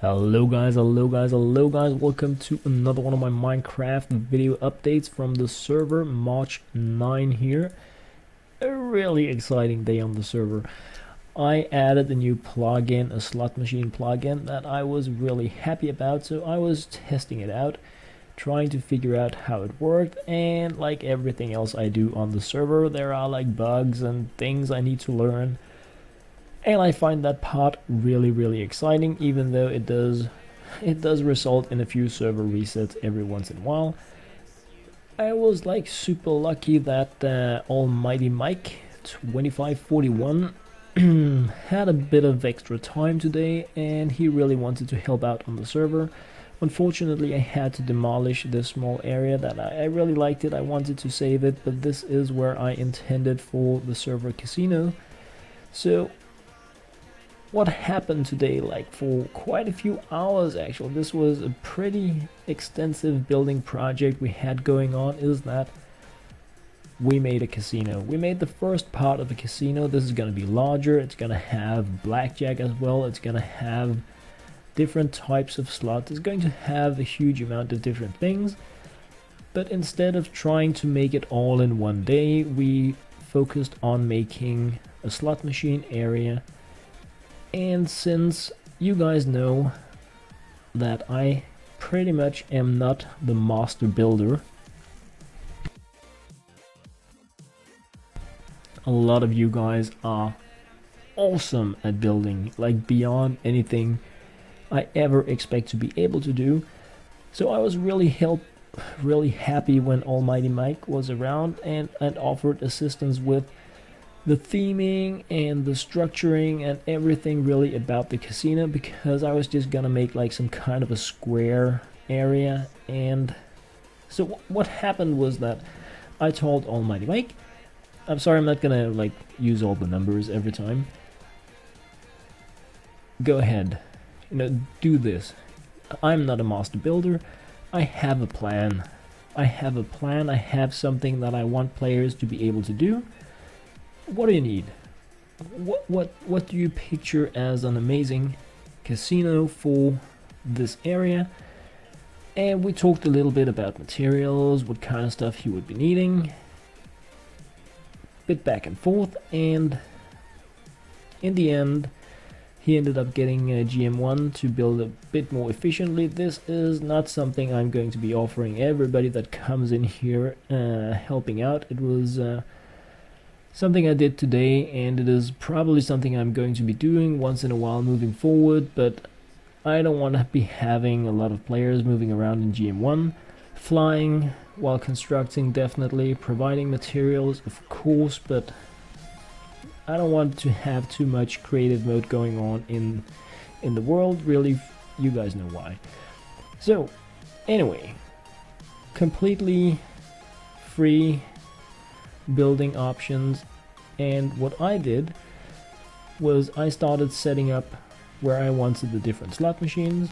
Hello guys, welcome to another one of my Minecraft video updates from the server. March 9 here. A really exciting day on the server. I added a new plugin, a slot machine plugin that I was really happy about, so I was testing it out, trying to figure out how it worked, and like everything else I do on the server, there are like bugs and things I need to learn. And I find that part really exciting, even though it does result in a few server resets every once in a while. I was like super lucky that AlmightyMike2541 had a bit of extra time today, and he really wanted to help out on the server. Unfortunately, I had to demolish this small area that I really liked it. I wanted to save it, but this is where I intended for the server casino. So what happened today, like for quite a few hours actually, this was a pretty extensive building project we had going on, is that we made a casino. We made the first part of the casino. This is going to be larger, it's going to have blackjack as well, it's going to have different types of slots, it's going to have a huge amount of different things. But instead of trying to make it all in one day, we focused on making a slot machine area. And since you guys know that I pretty much am not the master builder, a lot of you guys are awesome at building, like beyond anything I ever expect to be able to do. So I was really happy when Almighty Mike was around and offered assistance with the theming and the structuring and everything really about the casino, because I was just gonna make like some kind of a square area. And so what happened was that I told Almighty Mike, I'm sorry, I'm not gonna like use all the numbers every time, go ahead, do this. I'm not a master builder, I have a plan. I have something that I want players to be able to do. What do you need? What do you picture as an amazing casino for this area? And we talked a little bit about materials, what kind of stuff he would be needing, bit back and forth, and in the end he ended up getting a GM1 to build a bit more efficiently. This is not something I'm going to be offering everybody that comes in here helping out. It was something I did today, and it is probably something I'm going to be doing once in a while moving forward, but I don't want to be having a lot of players moving around in GM1. Flying while constructing, definitely. Providing materials, of course, but I don't want to have too much creative mode going on in the world, really. You guys know why. So, anyway, completely free building options, and what I did was I started setting up where I wanted the different slot machines,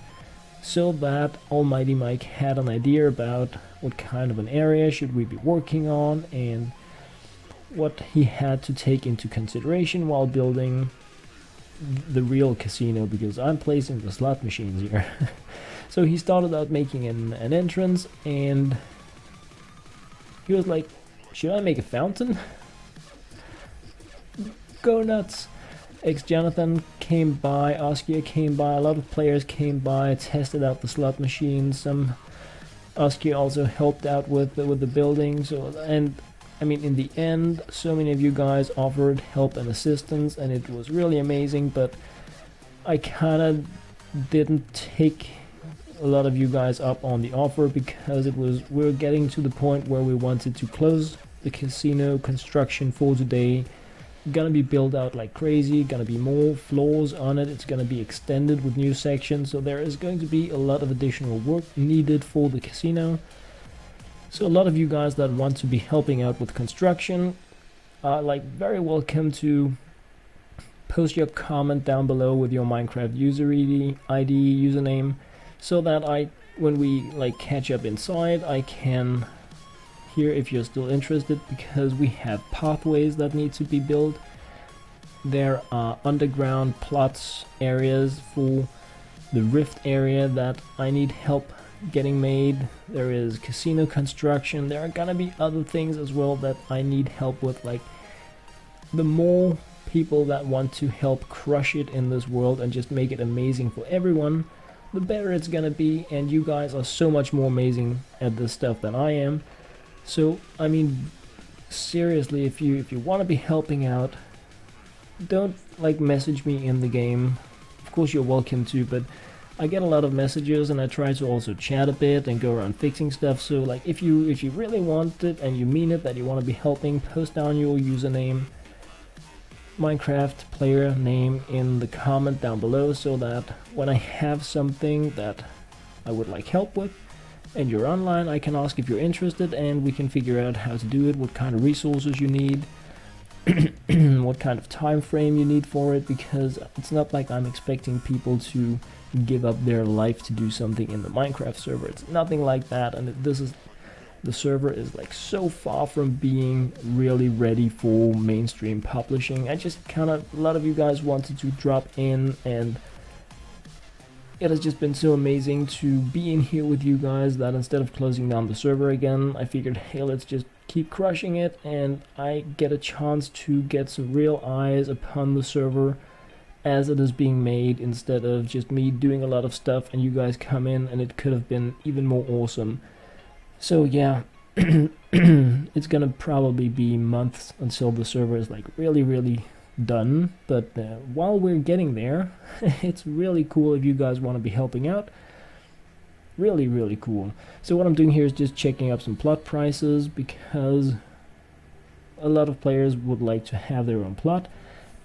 so that Almighty Mike had an idea about what kind of an area should we be working on and what he had to take into consideration while building the real casino, because I'm placing the slot machines here. So he started out making an entrance, and he was like, should I make a fountain? Go nuts. Jonathan came by, Oskia came by, a lot of players came by, tested out the slot machines. Some Oskia also helped out with the building. So, and I mean, in the end, so many of you guys offered help and assistance, and it was really amazing. But I kind of didn't take a lot of you guys up on the offer, because we're getting to the point where we wanted to close the casino construction for today. Gonna be built out like crazy, gonna be more floors on it, it's gonna be extended with new sections, so there is going to be a lot of additional work needed for the casino. So a lot of you guys that want to be helping out with construction are like very welcome to post your comment down below with your Minecraft user ID username, so that when we like catch up inside, I can hear if you're still interested, because we have pathways that need to be built. There are underground plots areas for the Rift area that I need help getting made. There is casino construction. There are gonna be other things as well that I need help with. Like, the more people that want to help crush it in this world and just make it amazing for everyone, the better it's gonna be. And you guys are so much more amazing at this stuff than I am. So I mean, seriously, if you want to be helping out, don't like message me in the game. Of course you're welcome to, but I get a lot of messages and I try to also chat a bit and go around fixing stuff. So like, if you really want it and you mean it, that you want to be helping, post down your username, Minecraft player name in the comment down below, so that when I have something that I would like help with and you're online, I can ask if you're interested and we can figure out how to do it, what kind of resources you need, what kind of time frame you need for it, because it's not like I'm expecting people to give up their life to do something in the Minecraft server. It's nothing like that, and the server is like so far from being really ready for mainstream publishing. I just a lot of you guys wanted to drop in, and it has just been so amazing to be in here with you guys that instead of closing down the server again, I figured, hey, let's just keep crushing it, and I get a chance to get some real eyes upon the server as it is being made, instead of just me doing a lot of stuff and you guys come in, and it could have been even more awesome. So yeah, it's gonna probably be months until the server is like really done, but while we're getting there, it's really cool if you guys want to be helping out. Really cool. So what I'm doing here is just checking up some plot prices, because a lot of players would like to have their own plot,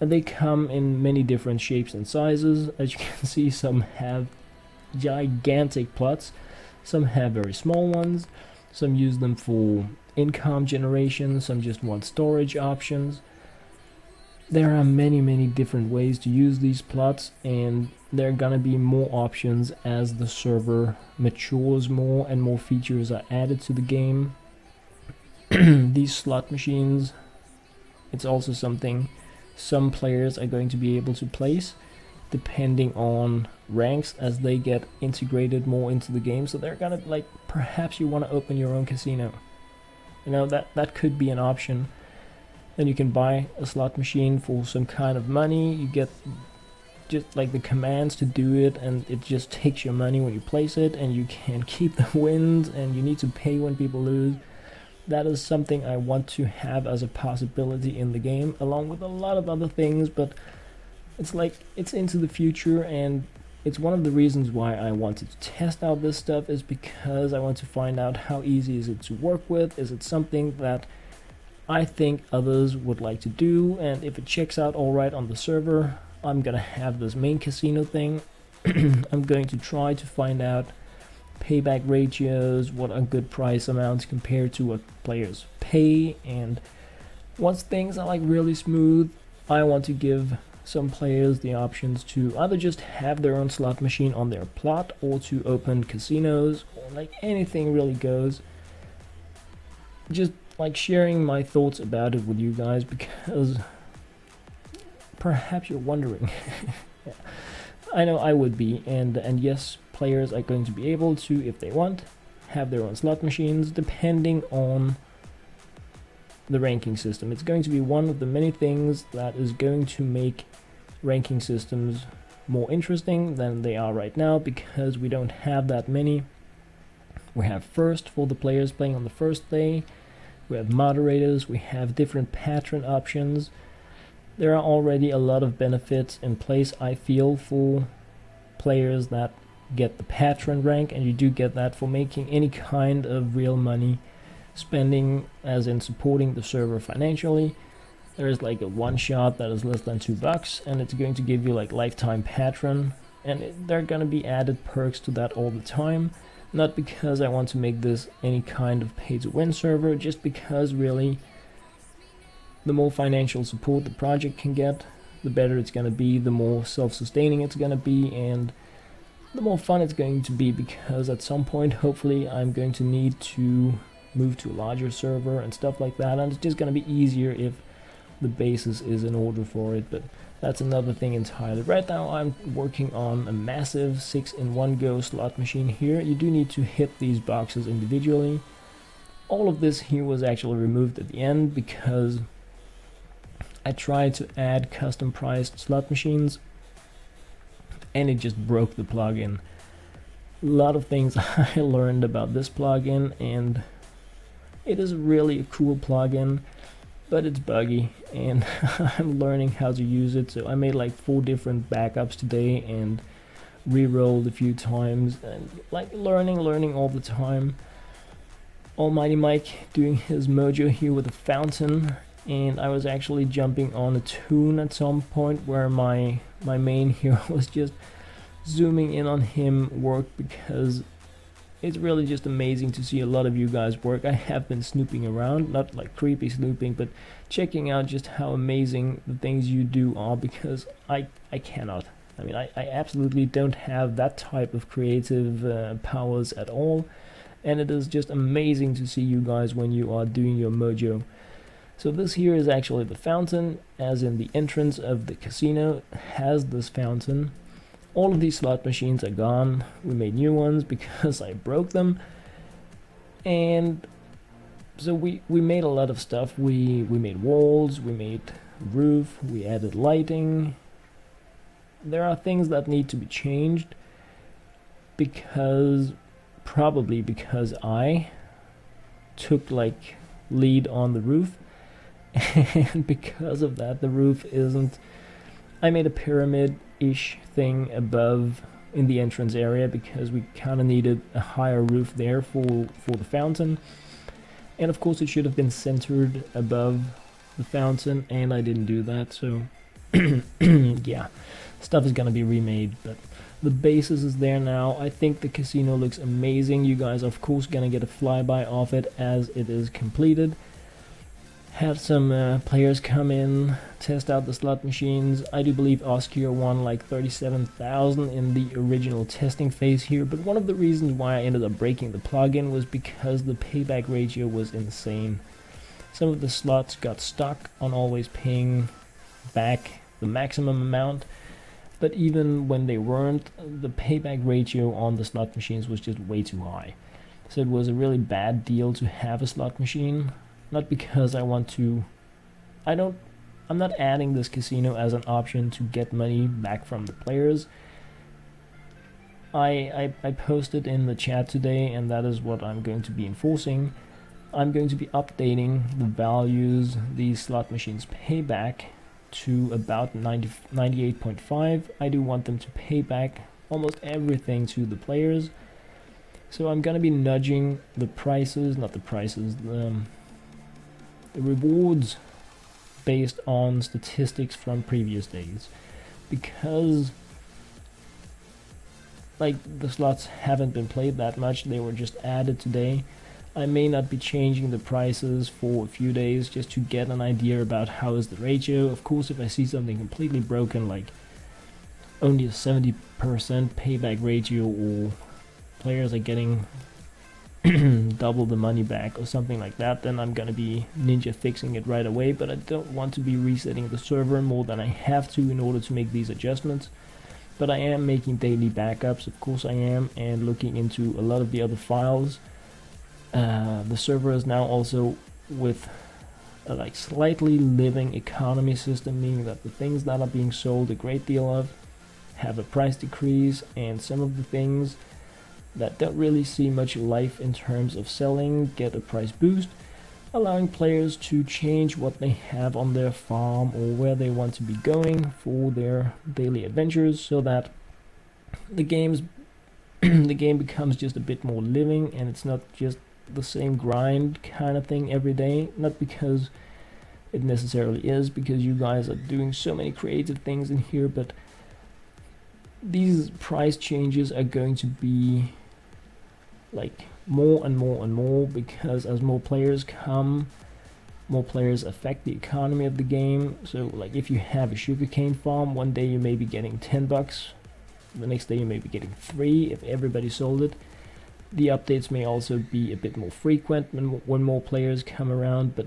and they come in many different shapes and sizes. As you can see, some have gigantic plots, some have very small ones, some use them for income generation, some just want storage options. There are many different ways to use these plots, and there are gonna be more options as the server matures more and more features are added to the game. These slot machines, it's also something some players are going to be able to place depending on ranks as they get integrated more into the game. So they're gonna, like, perhaps you want to open your own casino, you know, that could be an option. Then you can buy a slot machine for some kind of money. You get just like the commands to do it, and it just takes your money when you place it, and you can keep the wins, and you need to pay when people lose. That is something I want to have as a possibility in the game, along with a lot of other things, but it's like, it's into the future, and it's one of the reasons why I wanted to test out this stuff, is because I want to find out how easy is it to work with. Is it something that I think others would like to do, and if it checks out alright on the server, I'm gonna have this main casino thing. I'm going to try to find out payback ratios, what are good price amounts compared to what players pay, and once things are like really smooth, I want to give some players the options to either just have their own slot machine on their plot, or to open casinos, or like anything really goes. Just like sharing my thoughts about it with you guys, because perhaps you're wondering. Yeah. I know I would be, and yes, players are going to be able to, if they want, have their own slot machines depending on the ranking system. It's going to be one of the many things that is going to make ranking systems more interesting than they are right now, because we don't have that many. We have first for the players playing on the first day, we have moderators, we have different patron options. There are already a lot of benefits in place, I feel, for players that get the patron rank, and you do get that for making any kind of real money spending, as in supporting the server financially. There is like a one shot that is less than $2, and it's going to give you like lifetime patron, and there are going to be added perks to that all the time. Not because I want to make this any kind of pay to win server, just because really the more financial support the project can get, the better it's going to be, the more self-sustaining it's going to be, and the more fun it's going to be, because at some point hopefully I'm going to need to move to a larger server and stuff like that, and it's just going to be easier if the basis is in order for it. But That's another thing entirely. Right now I'm working on a massive 6-in-1 go slot machine here. You do need to hit these boxes individually. All of this here was actually removed at the end because I tried to add custom priced slot machines and it just broke the plugin. A lot of things I learned about this plugin, and it is really a cool plugin, but it's buggy and I'm learning how to use it. So I made like 4 different backups today and re-rolled a few times, and like learning all the time. Almighty Mike doing his mojo here with a fountain, and I was actually jumping on a tune at some point where my main hero was just zooming in on him work, because it's really just amazing to see a lot of you guys work. I have been snooping around, not like creepy snooping, but checking out just how amazing the things you do are, because I cannot. I mean, I absolutely don't have that type of creative powers at all, and it is just amazing to see you guys when you are doing your mojo. So this here is actually the fountain, as in the entrance of the casino has this fountain. All of these slot machines are gone. We made new ones because I broke them. And so we made a lot of stuff. We made walls, we made roof, we added lighting. There are things that need to be changed probably because I took like lead on the roof. And because of that, the roof isn't... I made a pyramid-ish thing above in the entrance area because we kind of needed a higher roof there for the fountain. And of course it should have been centered above the fountain, and I didn't do that, so yeah, stuff is gonna be remade, but the basis is there now. I think the casino looks amazing. You guys are of course gonna get a flyby of it as it is completed. Have some players come in, test out the slot machines. I do believe Oscar won like 37,000 in the original testing phase here, but one of the reasons why I ended up breaking the plugin was because the payback ratio was insane. Some of the slots got stuck on always paying back the maximum amount, but even when they weren't, the payback ratio on the slot machines was just way too high. So it was a really bad deal to have a slot machine. Not because I want to... I'm not adding this casino as an option to get money back from the players. I posted in the chat today, and that is what I'm going to be enforcing. I'm going to be updating the values these slot machines pay back to about 98.5. I do want them to pay back almost everything to the players. So I'm going to be nudging the prices, not the prices, the rewards based on statistics from previous days, because like the slots haven't been played that much, they were just added today. I may not be changing the prices for a few days just to get an idea about how is the ratio. Of course, if I see something completely broken, like only a 70% payback ratio, or players are getting double the money back or something like that, then I'm gonna be ninja fixing it right away. But I don't want to be resetting the server more than I have to in order to make these adjustments. But I am making daily backups, of course I am, and looking into a lot of the other files. The server is now also with a like slightly living economy system, meaning that the things that are being sold a great deal of have a price decrease, and some of the things that don't really see much life in terms of selling get a price boost, allowing players to change what they have on their farm or where they want to be going for their daily adventures, so that the game becomes just a bit more living, and it's not just the same grind kind of thing every day. Not because it necessarily is, because you guys are doing so many creative things in here, but these price changes are going to be like more and more and more, because as more players come, more players affect the economy of the game. So like if you have a sugarcane farm, one day you may be getting 10 bucks, the next day you may be getting 3 if everybody sold it. The updates may also be a bit more frequent when more players come around, but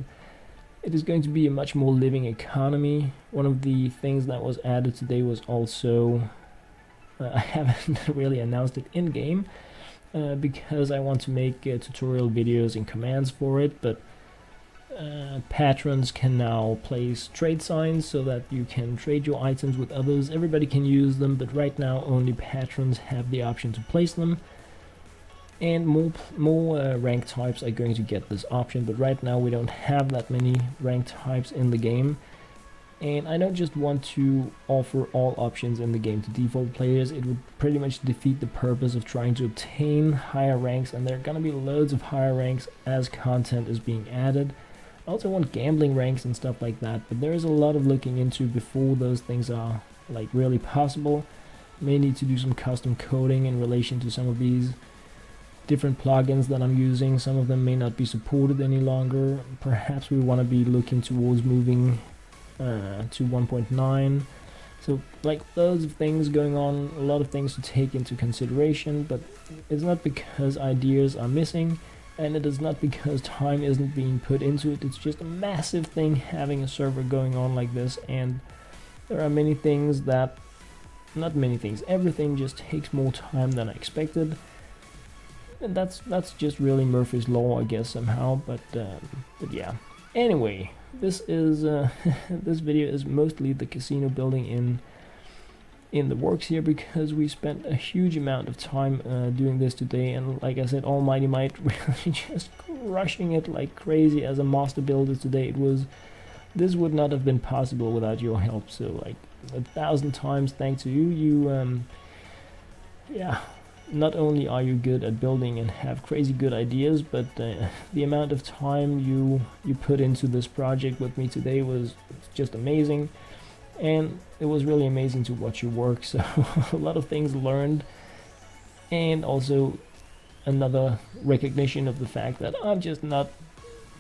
It is going to be a much more living economy. One of the things that was added today was also, I haven't really announced it in-game, because I want to make tutorial videos and commands for it, but patrons can now place trade signs so that you can trade your items with others. Everybody can use them, but right now only patrons have the option to place them. And more rank types are going to get this option, but right now we don't have that many rank types in the game. And I don't just want to offer all options in the game to default players. It would pretty much defeat the purpose of trying to obtain higher ranks, and there are gonna be loads of higher ranks as content is being added. I also want gambling ranks and stuff like that, but there is a lot of looking into before those things are like really possible. May need to do some custom coding in relation to some of these different plugins that I'm using. Some of them may not be supported any longer. Perhaps we want to be looking towards moving to 1.9. So like loads of things going on, a lot of things to take into consideration, but it's not because ideas are missing, and it is not because time isn't being put into it. It's just a massive thing having a server going on like this, and there are many things that, not many things, everything just takes more time than I expected. And that's just really Murphy's Law, I guess, somehow, but yeah. Anyway, this is this video is mostly the casino building in the works here, because we spent a huge amount of time doing this today, and like I said, AlmightyMite really just crushing it like crazy as a master builder today. This would not have been possible without your help, so like 1,000 times thanks to you. Yeah. Not only are you good at building and have crazy good ideas, but the amount of time you put into this project with me today was just amazing, and it was really amazing to watch you work. So a lot of things learned, and also another recognition of the fact that I'm just not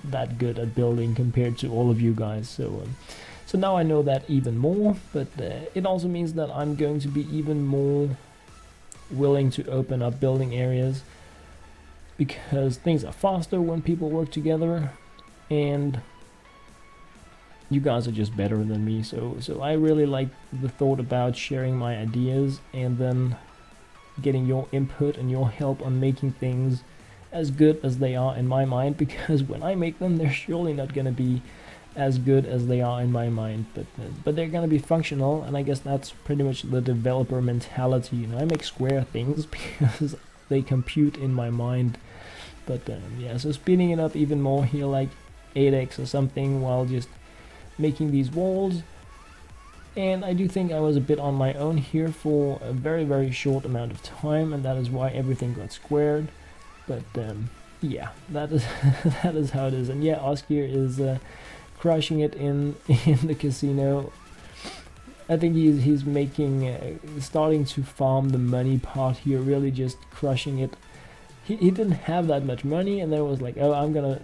that good at building compared to all of you guys. So now I know that even more, but it also means that I'm going to be even more willing to open up building areas, because things are faster when people work together, and you guys are just better than me. So I really like the thought about sharing my ideas and then getting your input and your help on making things as good as they are in my mind, because when I make them, they're surely not going to be as good as they are in my mind, but they're gonna be functional, and I guess that's pretty much the developer mentality. You know, I make square things because they compute in my mind. But yeah, so speeding it up even more here, like 8x or something, while just making these walls. And I do think I was a bit on my own here for a very short amount of time, and that is why everything got squared. But yeah, that is that is how it is. And yeah, Oscar is crushing it in the casino. I think he's making starting to farm the money part here, really just crushing it. He didn't have that much money, and then was like, oh, I'm gonna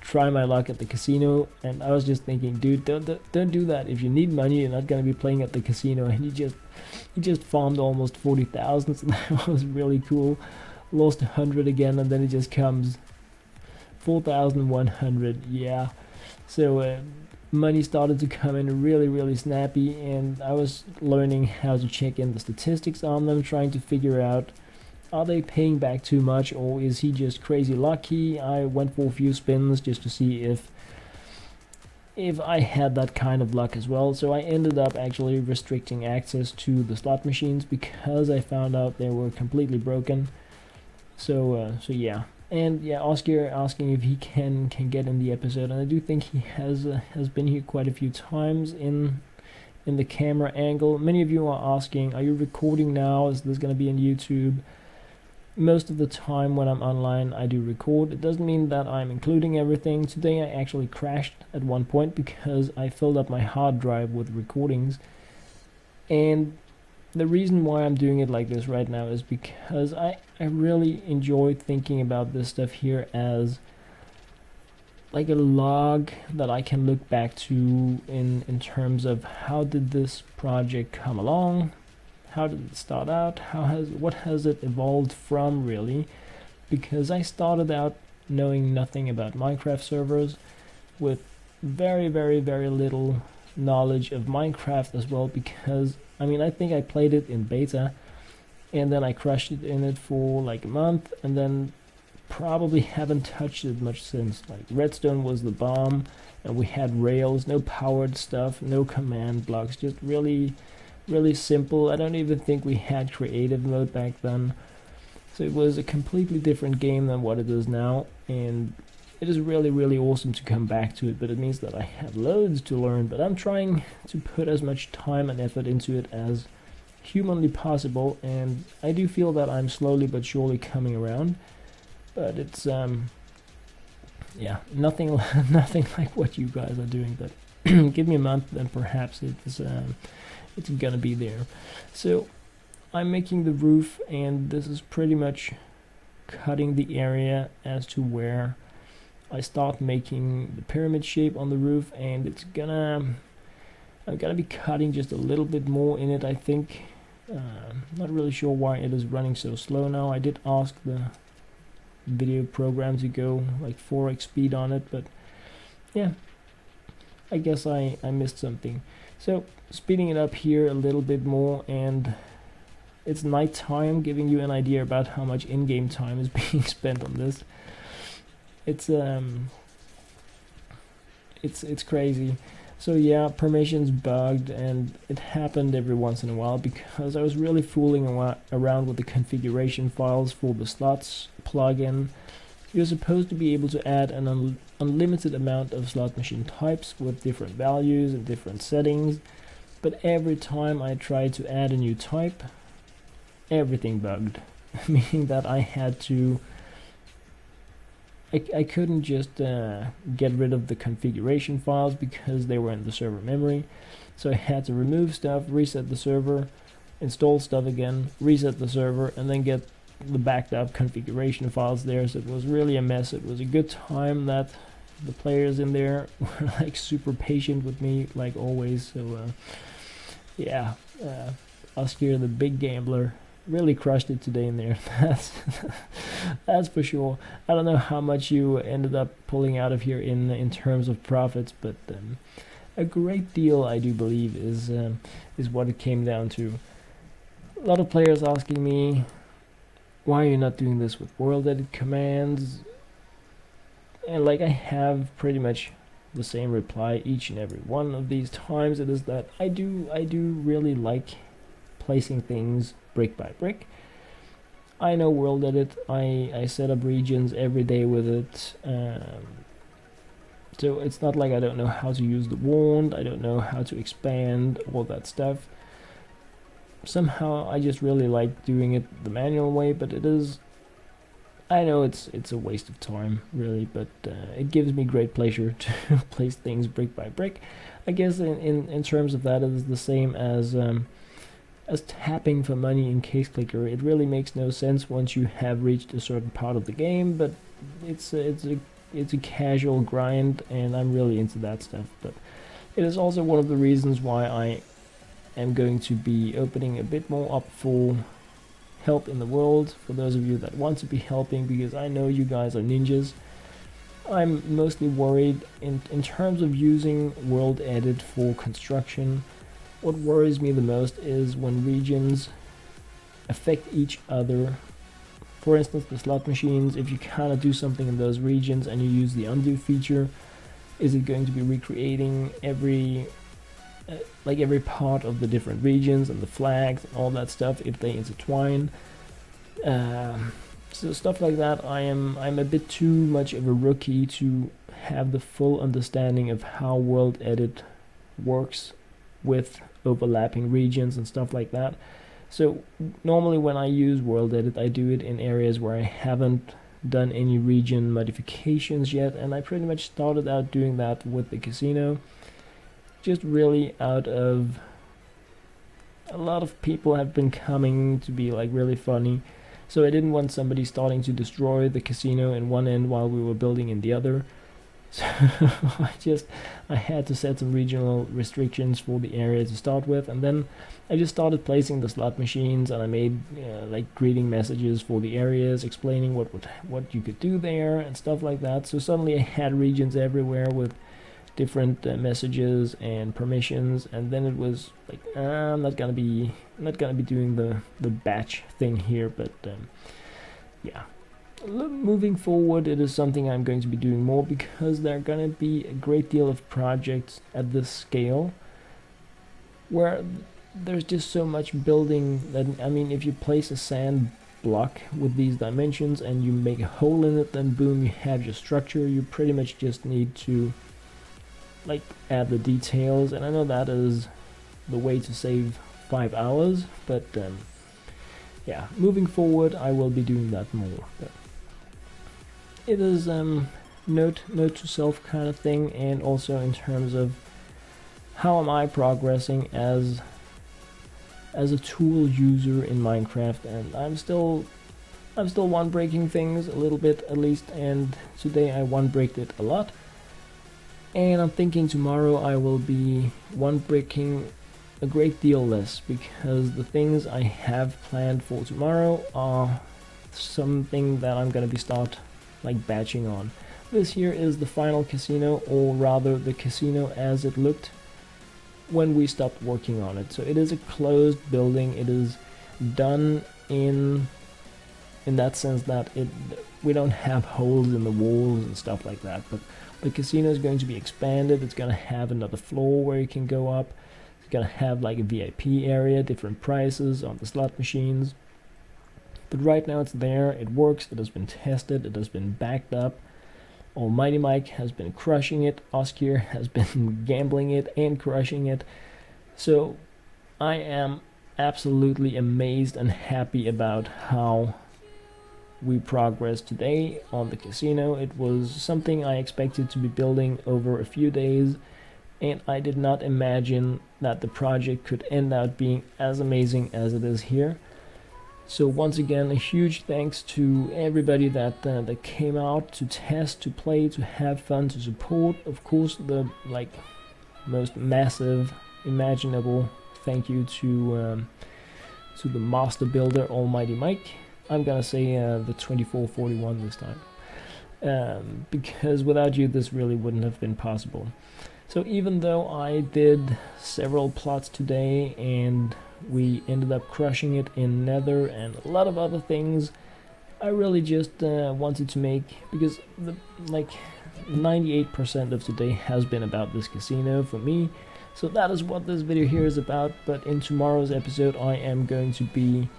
try my luck at the casino. And I was just thinking, dude, don't do that. If you need money, you're not gonna be playing at the casino. And he just farmed almost 40,000, so that was really cool. Lost 100 again, and then it just comes 4,100. Yeah. So money started to come in really snappy, and I was learning how to check in the statistics on them, trying to figure out, are they paying back too much, or is he just crazy lucky? I went for a few spins just to see if I had that kind of luck as well. So I ended up actually restricting access to the slot machines, because I found out they were completely broken. So yeah. And yeah, Oscar asking if he can get in the episode, and I do think he has been here quite a few times in the camera angle. Many of you are asking, are you recording now? Is this going to be on YouTube? Most of the time when I'm online, I do record. It doesn't mean that I'm including everything. Today I actually crashed at one point because I filled up my hard drive with recordings, and the reason why I'm doing it like this right now is because I really enjoy thinking about this stuff here as like a log that I can look back to in terms of how did this project come along, how did it start out, what has it evolved from, really, because I started out knowing nothing about Minecraft servers with very, very, very little knowledge of Minecraft as well, because I mean, I think I played it in beta and then I crushed it in it for like a month, and then probably haven't touched it much since. Like redstone was the bomb, and we had rails, no powered stuff, no command blocks, just really, really simple. I don't even think we had creative mode back then, so it was a completely different game than what it is now, and it is really, really awesome to come back to it. But it means that I have loads to learn, but I'm trying to put as much time and effort into it as humanly possible, and I do feel that I'm slowly but surely coming around. But it's yeah, nothing nothing like what you guys are doing. But give me a month, then perhaps it's gonna be there. So I'm making the roof, and this is pretty much cutting the area as to where I start making the pyramid shape on the roof, and I'm gonna be cutting just a little bit more in it, I think. Not really sure why it is running so slow now. I did ask the video program to go like 4x speed on it, but yeah, I guess I missed something. So speeding it up here a little bit more, and it's night time, giving you an idea about how much in-game time is being spent on this. It's crazy. So yeah, permissions bugged, and it happened every once in a while because I was really fooling around with the configuration files for the slots plugin. You're supposed to be able to add an unlimited amount of slot machine types with different values and different settings, but every time I tried to add a new type, everything bugged, meaning that I had to I couldn't just get rid of the configuration files because they were in the server memory, so I had to remove stuff, reset the server, install stuff again, reset the server, and then get the backed up configuration files there. So it was really a mess. It was a good time that the players in there were like super patient with me, like always. So yeah, us here, the big gambler, really crushed it today in there. That's for sure. I don't know how much you ended up pulling out of here in terms of profits, but a great deal, I do believe, is what it came down to. A lot of players asking me, why are you not doing this with world edit commands? And like, I have pretty much the same reply each and every one of these times. It is that I do really like placing things brick by brick. I know world edit. I set up regions every day with it. So it's not like I don't know how to use the wand. I don't know how to expand, all that stuff. Somehow I just really like doing it the manual way, but it is, I know it's a waste of time, really, but it gives me great pleasure to place things brick by brick. I guess in terms of that, it is the same as tapping for money in Case Clicker. It really makes no sense once you have reached a certain part of the game, but it's a casual grind, and I'm really into that stuff. But it is also one of the reasons why I am going to be opening a bit more up for help in the world, for those of you that want to be helping, because I know you guys are ninjas. I'm mostly worried in terms of using world edit for construction. What worries me the most is when regions affect each other. For instance, the slot machines, if you kind of do something in those regions and you use the undo feature, is it going to be recreating every part of the different regions and the flags and all that stuff if they intertwine? So stuff like that, I'm a bit too much of a rookie to have the full understanding of how world edit works with overlapping regions and stuff like that. So normally when I use world edit, I do it in areas where I haven't done any region modifications yet, and I pretty much started out doing that with the casino, just really out of, a lot of people have been coming to be like really funny, so I didn't want somebody starting to destroy the casino in one end while we were building in the other. So I had to set some regional restrictions for the area to start with, and then I just started placing the slot machines, and I made like greeting messages for the areas explaining what you could do there and stuff like that. So suddenly I had regions everywhere with different messages and permissions, and then it was like I'm not gonna be doing the batch thing here, but yeah. Moving forward, it is something I'm going to be doing more, because there are going to be a great deal of projects at this scale where there's just so much building that, I mean, if you place a sand block with these dimensions and you make a hole in it, then boom, you have your structure. You pretty much just need to like add the details, and I know that is the way to save 5 hours, but yeah, moving forward I will be doing that more. But it is note to self kind of thing, and also in terms of how am I progressing as a tool user in Minecraft. And I'm still one breaking things a little bit at least, and today I one breaked it a lot, and I'm thinking tomorrow I will be one breaking a great deal less, because the things I have planned for tomorrow are something that I'm gonna be start like batching on. This here is the final casino, or rather the casino as it looked when we stopped working on it. So it is a closed building. It is done in that sense that we don't have holes in the walls and stuff like that, but the casino is going to be expanded. It's going to have another floor where you can go up. It's going to have like a VIP area, different prices on the slot machines. But right now it's there, it works, it has been tested, it has been backed up. Almighty Mike has been crushing it, Oskir has been gambling it and crushing it. So I am absolutely amazed and happy about how we progressed today on the casino. It was something I expected to be building over a few days, and I did not imagine that the project could end up being as amazing as it is here. So once again, a huge thanks to everybody that came out to test, to play, to have fun, to support. Of course, the like most massive imaginable thank you to the master builder Almighty Mike. I'm gonna say the 2441 this time, because without you this really wouldn't have been possible. So even though I did several plots today and we ended up crushing it in Nether and a lot of other things, I really just wanted to make, because the like 98% of today has been about this casino for me. So that is what this video here is about. But in tomorrow's episode I am going to be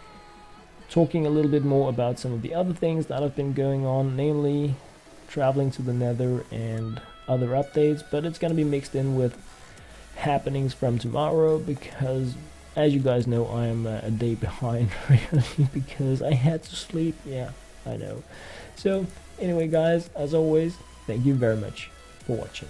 talking a little bit more about some of the other things that have been going on, namely traveling to the Nether and other updates, but it's going to be mixed in with happenings from tomorrow, because as you guys know I am a day behind really, because I had to sleep. Yeah, I know. So anyway guys, as always, thank you very much for watching.